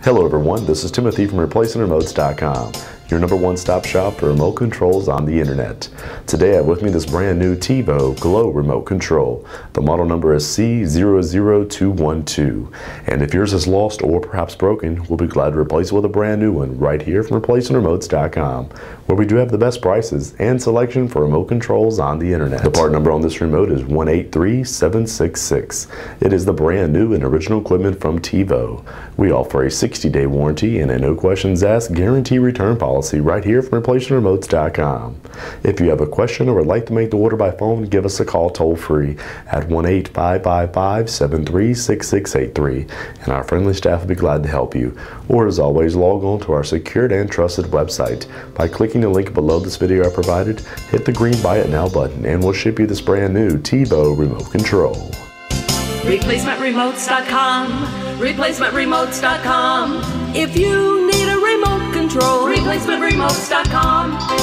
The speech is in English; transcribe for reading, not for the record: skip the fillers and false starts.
Hello everyone, this is Timothy from ReplacingRemotes.com, your number one stop shop for remote controls on the internet. Today I have with me this brand new TiVo Glo remote control. The model number is C00212, and if yours is lost or perhaps broken, we'll be glad to replace it with a brand new one right here from ReplacingRemotes.com, where we do have the best prices and selection for remote controls on the internet. The part number on this remote is 183766. It is the brand new and original equipment from TiVo. We offer a 60-day warranty and a no questions asked guarantee return policy right here from ReplacingRemotes.com. If you have a question or would like to make the order by phone, give us a call toll free at 1-855-573-6683, and our friendly staff will be glad to help you. Or as always, log on to our secured and trusted website by clicking the link below this video I provided. Hit the green Buy It Now button and we'll ship you this brand new TiVo remote control. ReplacementRemotes.com, ReplacementRemotes.com. If you need a remote control, ReplacementRemotes.com.